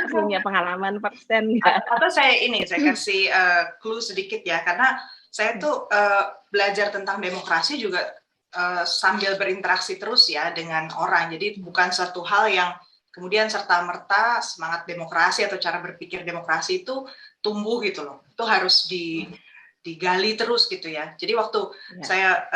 punya pengalaman persen nggak? Atau saya kasih clue sedikit ya, karena saya tuh belajar tentang demokrasi juga sambil berinteraksi terus ya dengan orang. Jadi bukan satu hal yang kemudian serta-merta semangat demokrasi atau cara berpikir demokrasi itu tumbuh gitu loh. Itu harus digali terus gitu ya. Jadi waktu saya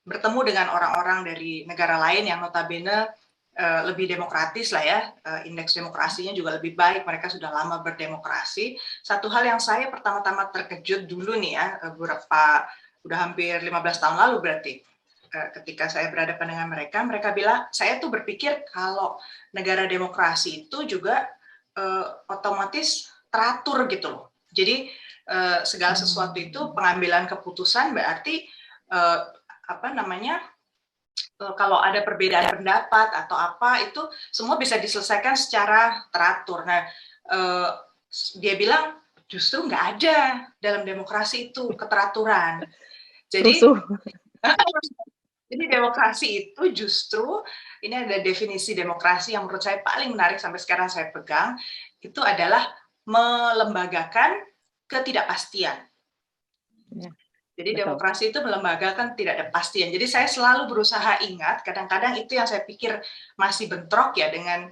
bertemu dengan orang-orang dari negara lain yang notabene lebih demokratis lah ya, indeks demokrasinya juga lebih baik, mereka sudah lama berdemokrasi. Satu hal yang saya pertama-tama terkejut dulu nih ya, udah hampir 15 tahun lalu berarti, ketika saya berhadapan dengan mereka, mereka bilang, saya tuh berpikir kalau negara demokrasi itu juga otomatis teratur gitu loh. Jadi segala sesuatu itu pengambilan keputusan berarti kalau ada perbedaan pendapat atau apa itu semua bisa diselesaikan secara teratur. Nah, dia bilang justru nggak ada dalam demokrasi itu keteraturan. Jadi demokrasi itu justru, ini ada definisi demokrasi yang menurut saya paling menarik sampai sekarang saya pegang, itu adalah melembagakan ketidakpastian. Jadi demokrasi itu melembagakan tidak ada kepastian. Jadi saya selalu berusaha ingat, kadang-kadang itu yang saya pikir masih bentrok ya dengan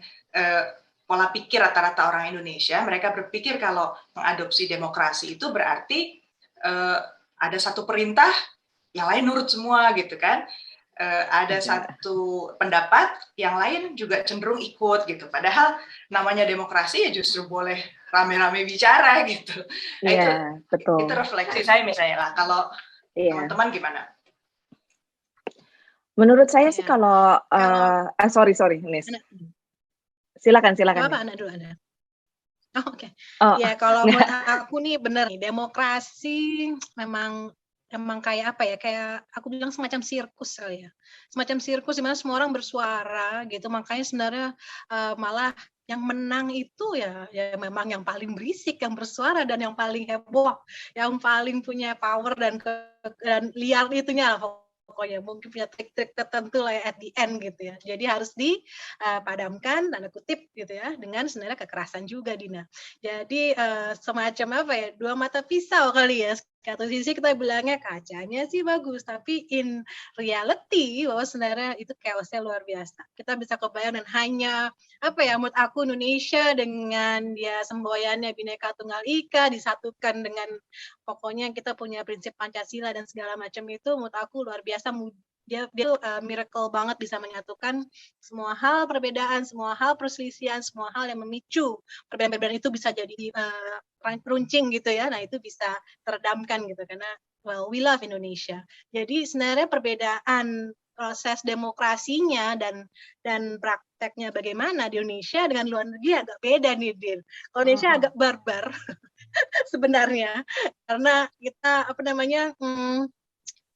pola pikir rata-rata orang Indonesia. Mereka berpikir kalau mengadopsi demokrasi itu berarti ada satu perintah, yang lain nurut semua gitu kan. Ada satu pendapat, yang lain juga cenderung ikut gitu. Padahal namanya demokrasi ya justru boleh rame-rame bicara gitu. Nah, itu refleksi saya misalnya lah. Kalau teman-teman gimana? Menurut saya sih kalau sorry Nis. Silakan. Apa Anak dulu Anda? Oke. Ya kalau menurut aku nih benar nih, demokrasi memang kayak apa ya, kayak aku bilang semacam sirkus kali ya, semacam sirkus di mana semua orang bersuara gitu, makanya sebenarnya malah yang menang itu ya memang yang paling berisik, yang bersuara dan yang paling heboh, yang paling punya power dan liar itunya lah pokoknya, mungkin punya trik-trik tertentu lah ya at the end gitu ya. Jadi harus dipadamkan tanda kutip gitu ya dengan sebenarnya kekerasan juga, Dina. Jadi semacam apa ya, dua mata pisau kali ya. Satu sisi kita bilangnya kacanya sih bagus, tapi in reality bahwa sebenarnya itu chaosnya luar biasa. Kita bisa kebayang dan hanya apa ya, menurut aku Indonesia dengan dia semboyannya Bhinneka Tunggal Ika disatukan dengan pokoknya kita punya prinsip Pancasila dan segala macam itu, menurut aku luar biasa. Dia miracle banget bisa menyatukan semua hal perbedaan, semua hal perselisihan, semua hal yang memicu perbedaan-perbedaan itu bisa jadi runcing gitu ya. Nah itu bisa teredamkan gitu karena we love Indonesia. Jadi sebenarnya perbedaan proses demokrasinya dan prakteknya bagaimana di Indonesia dengan luar negeri agak beda nih, Din. Kalau Indonesia agak barbar sebenarnya karena kita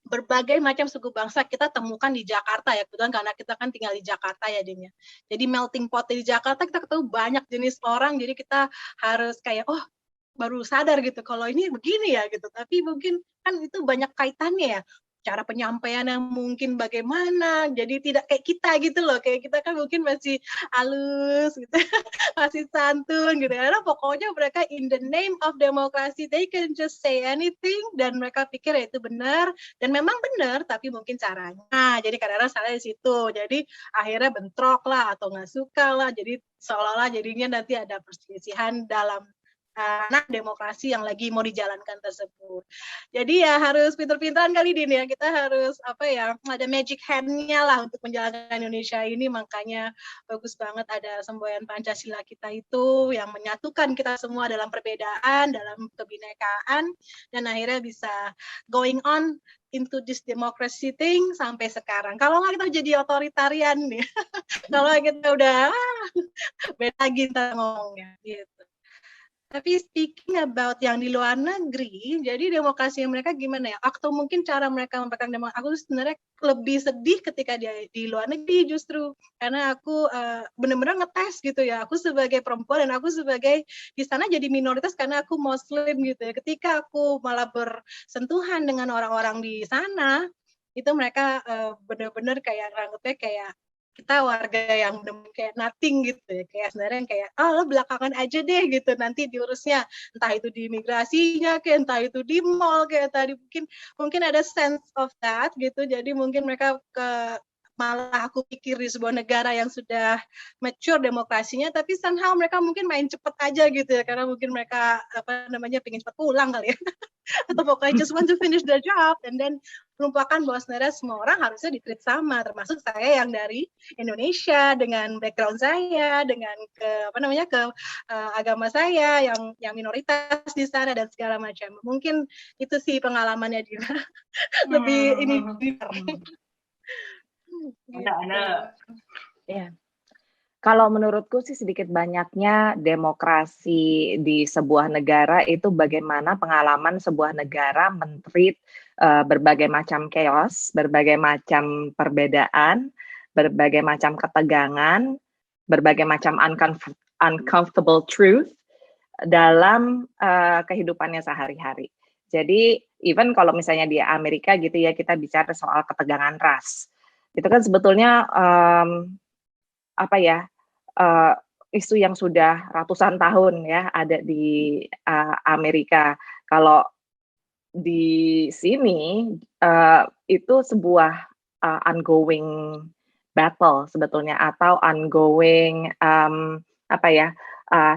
berbagai macam suku bangsa kita temukan di Jakarta ya, kebetulan karena kita kan tinggal di Jakarta ya, Din ya. Jadi melting pot di Jakarta kita ketemu banyak jenis orang, jadi kita harus kayak baru sadar gitu kalau ini begini ya gitu, tapi mungkin kan itu banyak kaitannya ya, cara penyampaian yang mungkin bagaimana, jadi tidak kayak kita gitu loh, kayak kita kan mungkin masih halus gitu, masih santun gitu, karena pokoknya mereka in the name of democracy they can just say anything dan mereka pikir ya itu benar dan memang benar, tapi mungkin caranya. Nah, jadi kadang-kadang salah di situ, jadi akhirnya bentrok lah atau nggak suka lah, jadi seolah-olah jadinya nanti ada perselisihan dalam demokrasi yang lagi mau dijalankan tersebut. Jadi ya harus pintar-pintaran kali, Din ya, kita harus ada magic hand-nya lah untuk menjalankan Indonesia ini, makanya bagus banget ada semboyan Pancasila kita itu yang menyatukan kita semua dalam perbedaan, dalam kebinekaan, dan akhirnya bisa going on into this democracy thing sampai sekarang. Kalau nggak kita jadi otoritarian nih, kalau kita udah beda lagi kita ngomongnya gitu. Tapi speaking about yang di luar negeri, jadi demokrasi mereka gimana ya? Atau mungkin cara mereka mempegang demokrasi, aku sebenarnya lebih sedih ketika dia di luar negeri justru. Karena aku benar-benar ngetes gitu ya, aku sebagai perempuan dan aku sebagai di sana jadi minoritas karena aku Muslim gitu ya. Ketika aku malah bersentuhan dengan orang-orang di sana, itu mereka benar-benar kayak ranggupnya kayak kita warga yang benar-benar kayak nothing gitu ya, kayak sebenarnya kayak lo belakangan aja deh gitu, nanti diurusnya, entah itu di imigrasinya kayak entah itu di mall kayak tadi, mungkin ada sense of that gitu. Jadi mungkin mereka malah aku pikir di sebuah negara yang sudah mature demokrasinya, tapi somehow mereka mungkin main cepet aja gitu ya, karena mungkin mereka pengen cepet pulang kali ya. Atau pokoknya just want to finish the job, and then melupakan bahwa sebenarnya semua orang harusnya di-treat sama, termasuk saya yang dari Indonesia dengan background saya, dengan agama saya yang minoritas di sana dan segala macam. Mungkin itu sih pengalamannya dia. Lebih ini. Ada. Ya. Kalau menurutku sih sedikit banyaknya demokrasi di sebuah negara itu bagaimana pengalaman sebuah negara men-treat berbagai macam chaos, berbagai macam perbedaan, berbagai macam ketegangan, berbagai macam uncomfortable truth dalam kehidupannya sehari-hari. Jadi even kalau misalnya di Amerika gitu ya, kita bicara soal ketegangan ras. Itu kan sebetulnya isu yang sudah ratusan tahun ya ada di Amerika. Kalau di sini itu sebuah ongoing battle sebetulnya, atau ongoing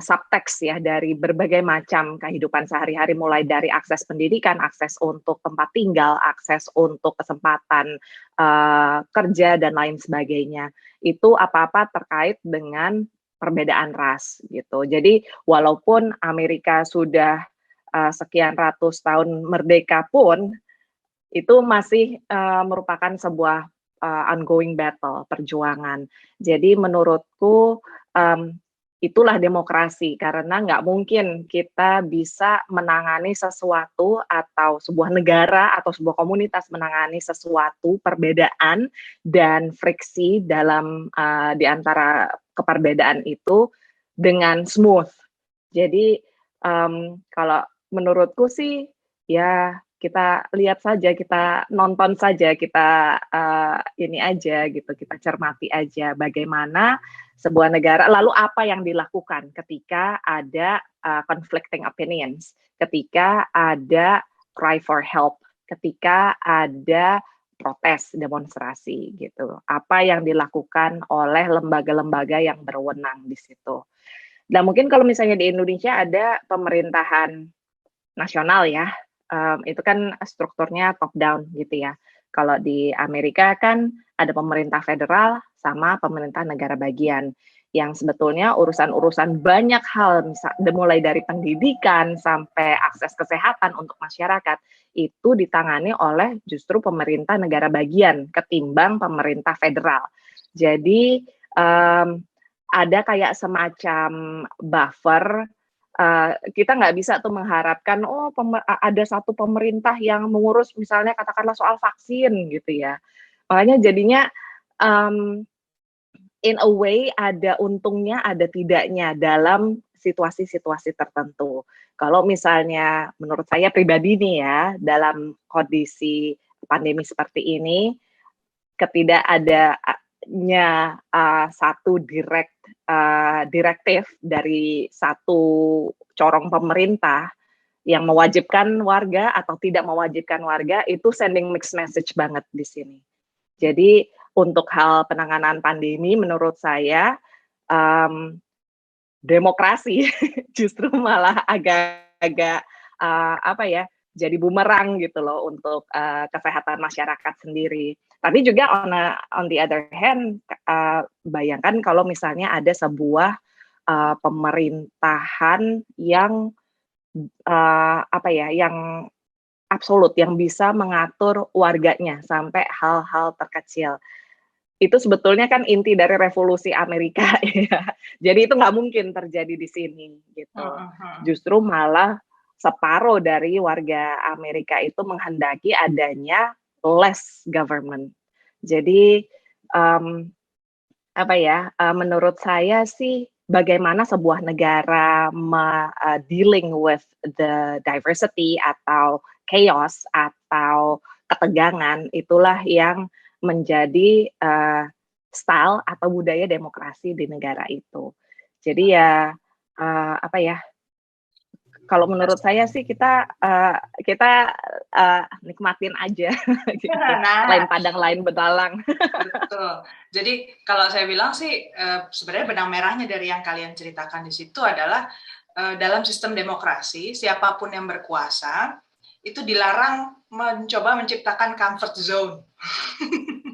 subtext ya dari berbagai macam kehidupan sehari-hari, mulai dari akses pendidikan, akses untuk tempat tinggal, akses untuk kesempatan kerja dan lain sebagainya. Itu apa-apa terkait dengan perbedaan ras gitu. Jadi walaupun Amerika sudah sekian ratus tahun merdeka pun itu masih merupakan sebuah ongoing battle, perjuangan. Jadi menurutku itulah demokrasi, karena nggak mungkin kita bisa menangani sesuatu atau sebuah negara atau sebuah komunitas menangani sesuatu perbedaan dan friksi dalam di antara keperbedaan itu dengan smooth. Jadi kalau menurutku sih ya kita lihat saja, kita nonton saja, kita ini aja gitu, kita cermati aja bagaimana sebuah negara, lalu apa yang dilakukan ketika ada conflicting opinions, ketika ada cry for help, ketika ada protes, demonstrasi gitu. Apa yang dilakukan oleh lembaga-lembaga yang berwenang di situ. Dan mungkin kalau misalnya di Indonesia ada pemerintahan nasional ya, itu kan strukturnya top down gitu ya. Kalau di Amerika kan ada pemerintah federal sama pemerintah negara bagian, yang sebetulnya urusan-urusan banyak hal, mulai dari pendidikan sampai akses kesehatan untuk masyarakat, itu ditangani oleh justru pemerintah negara bagian ketimbang pemerintah federal. Jadi ada kayak semacam buffer. Kita nggak bisa tuh mengharapkan ada satu pemerintah yang mengurus misalnya katakanlah soal vaksin gitu ya. Makanya jadinya in a way ada untungnya ada tidaknya dalam situasi-situasi tertentu. Kalau misalnya menurut saya pribadi nih ya, dalam kondisi pandemi seperti ini, ketidakadanya satu direktif dari satu corong pemerintah yang mewajibkan warga atau tidak mewajibkan warga, itu sending mixed message banget di sini. Jadi untuk hal penanganan pandemi menurut saya demokrasi justru malah agak jadi bumerang gitu loh untuk kesehatan masyarakat sendiri. Tapi juga on the other hand, bayangkan kalau misalnya ada sebuah pemerintahan yang yang absolut, yang bisa mengatur warganya sampai hal-hal terkecil. Itu sebetulnya kan inti dari revolusi Amerika ya. Jadi itu nggak mungkin terjadi di sini gitu. Justru malah separuh dari warga Amerika itu menghendaki adanya less government. Jadi menurut saya sih bagaimana sebuah negara dealing with the diversity atau chaos atau ketegangan, itulah yang menjadi style atau budaya demokrasi di negara itu. Jadi ya, apa ya, kalau menurut saya sih kita nikmatin aja gitu, lain Nah, padang lain bentalang. betul. Jadi kalau saya bilang sih sebenarnya benang merahnya dari yang kalian ceritakan di situ adalah dalam sistem demokrasi siapapun yang berkuasa itu dilarang mencoba menciptakan comfort zone.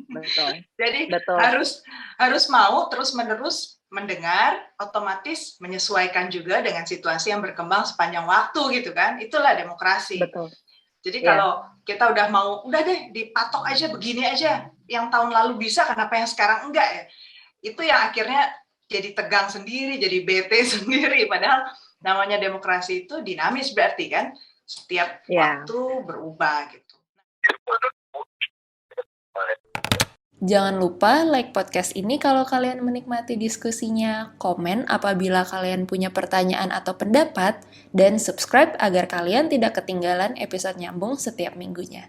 Betul, Jadi betul, harus mau terus-menerus mendengar, otomatis menyesuaikan juga dengan situasi yang berkembang sepanjang waktu gitu kan. Itulah demokrasi. betul. Jadi Iya, kalau kita udah mau, udah deh dipatok aja begini aja, yang tahun lalu bisa kenapa yang sekarang enggak ya? Itu yang akhirnya jadi tegang sendiri, jadi bete sendiri. Padahal namanya demokrasi itu dinamis berarti kan, setiap iya. waktu berubah gitu. Jangan lupa like podcast ini kalau kalian menikmati diskusinya, komen apabila kalian punya pertanyaan atau pendapat, dan subscribe agar kalian tidak ketinggalan episode nyambung setiap minggunya.